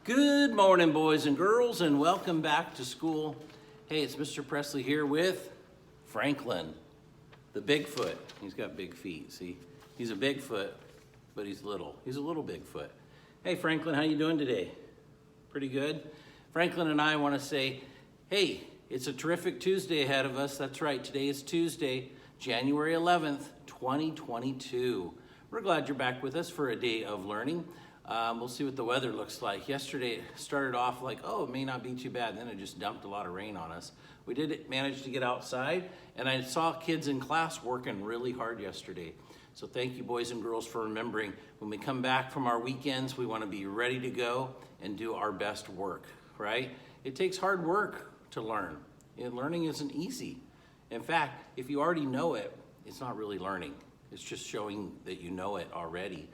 Good morning, boys and girls, and welcome back to school. Hey, it's Mr. Presley here with Franklin, the Bigfoot. He's got big feet, see? He's a Bigfoot, but he's little. He's a little Bigfoot. Hey, Franklin, how you doing today? Pretty good? Franklin and I want to say, hey, it's a terrific Tuesday ahead of us. That's right, today is Tuesday, January 11th, 2022. We're glad you're back with us for a day of learning. We'll see what the weather looks like. Yesterday it started off like, oh, it may not be too bad. And then it just dumped a lot of rain on us. We did manage to get outside, and I saw kids in class working really hard yesterday. So thank you, boys and girls, for remembering when we come back from our weekends, we want to be ready to go and do our best work, right? It takes hard work to learn. And learning isn't easy. In fact, if you already know it, it's not really learning. It's just showing that you know it already.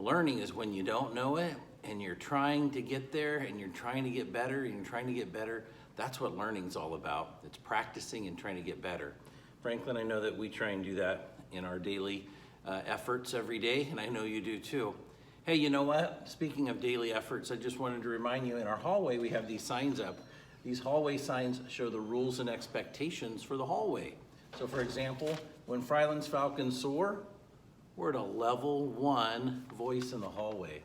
Learning is when you don't know it and you're trying to get there and you're trying to get better and you're trying to get better. That's what learning's all about. It's practicing and trying to get better. Franklin, I know that we try and do that in our daily efforts every day, and I know you do too. Hey, you know what? Speaking of daily efforts, I just wanted to remind you in our hallway we have these signs up. These hallway signs show the rules and expectations for the hallway. So for example, when Fryland's Falcons soar, we're at a level 1 voice in the hallway.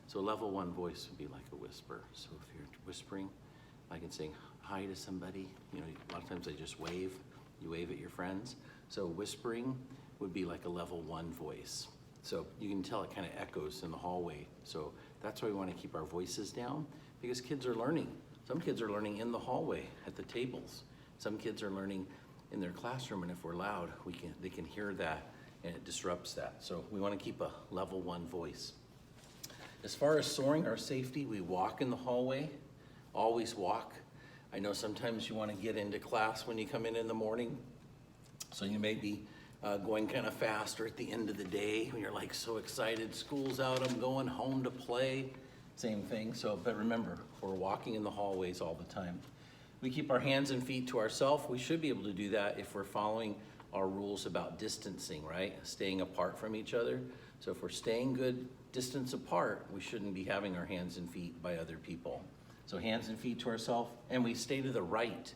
So a level 1 voice would be like a whisper. So if you're whispering, like in saying hi to somebody, you know, a lot of times they just wave. You wave at your friends. So whispering would be like a level 1 voice. So you can tell it kind of echoes in the hallway. So that's why we want to keep our voices down, because kids are learning. Some kids are learning in the hallway at the tables. Some kids are learning in their classroom, and if we're loud, they can hear that. And it disrupts that. So we want to keep a level 1 voice. As far as soaring, our safety, we walk in the hallway, always walk. I know sometimes you want to get into class when you come in the morning, so you may be going kind of fast, or at the end of the day when you're like so excited, school's out, I'm going home to play, same thing. So, but remember, we're walking in the hallways all the time. We keep our hands and feet to ourselves. We should be able to do that if we're following our rules about distancing, right? Staying apart from each other. So if we're staying good distance apart, we shouldn't be having our hands and feet by other people. So hands and feet to ourselves, and we stay to the right.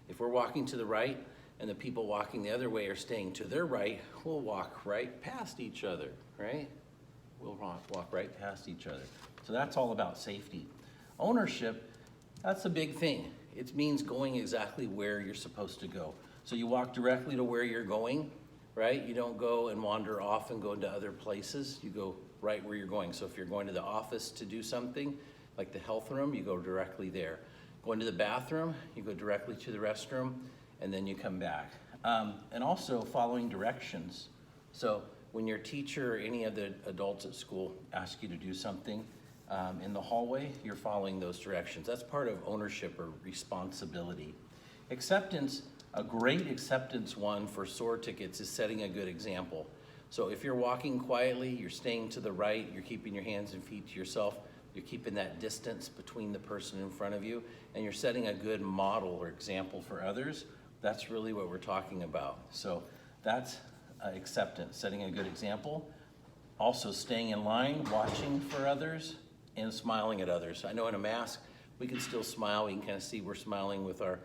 If we're walking to the right and the people walking the other way are staying to their right, we'll walk right past each other, right? We'll walk right past each other. So that's all about safety. Ownership, that's a big thing. It means going exactly where you're supposed to go. So you walk directly to where you're going, right? You don't go and wander off and go into other places. You go right where you're going. So if you're going to the office to do something, like the health room, you go directly there. Going to the bathroom, you go directly to the restroom, and then you come back. And also following directions. So when your teacher or any of the adults at school ask you to do something in the hallway, you're following those directions. That's part of ownership or responsibility. Acceptance. A great acceptance one for SOAR tickets is setting a good example. So if you're walking quietly, you're staying to the right, you're keeping your hands and feet to yourself, you're keeping that distance between the person in front of you, and you're setting a good model or example for others, that's really what we're talking about. So that's acceptance, setting a good example. Also staying in line, watching for others, and smiling at others. I know in a mask, we can still smile, we can kind of see we're smiling with our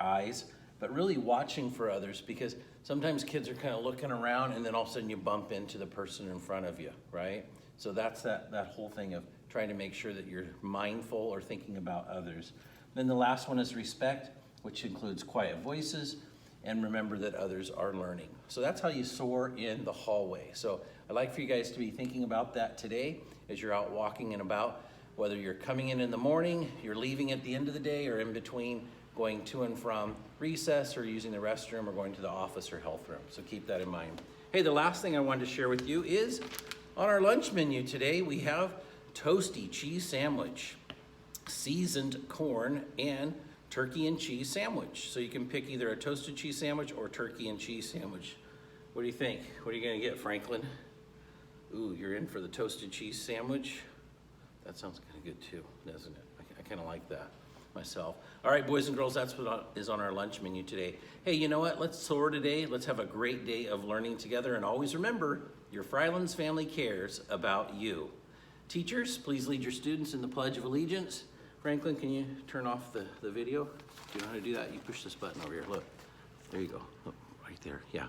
eyes, but really watching for others, because sometimes kids are kind of looking around and then all of a sudden you bump into the person in front of you, right? So that's that whole thing of trying to make sure that you're mindful or thinking about others. Then the last one is respect, which includes quiet voices, and remember that others are learning. So that's how you soar in the hallway. So I'd like for you guys to be thinking about that today as you're out walking and about, whether you're coming in the morning, you're leaving at the end of the day, or in between, going to and from recess or using the restroom or going to the office or health room. So keep that in mind. Hey, the last thing I wanted to share with you is on our lunch menu today, we have toasty cheese sandwich, seasoned corn, and turkey and cheese sandwich. So you can pick either a toasted cheese sandwich or turkey and cheese sandwich. What do you think? What are you gonna get, Franklin? Ooh, you're in for the toasted cheese sandwich? That sounds kind of good too, doesn't it? I kind of like that myself. All right, boys and girls, that's what is on our lunch menu today. Hey, you know what? Let's soar today. Let's have a great day of learning together. And always remember, your Fryland's family cares about you. Teachers, please lead your students in the Pledge of Allegiance. Franklin, can you turn off the video? Do you know how to do that? You push this button over here. Look, there you go. Look, right there. Yeah.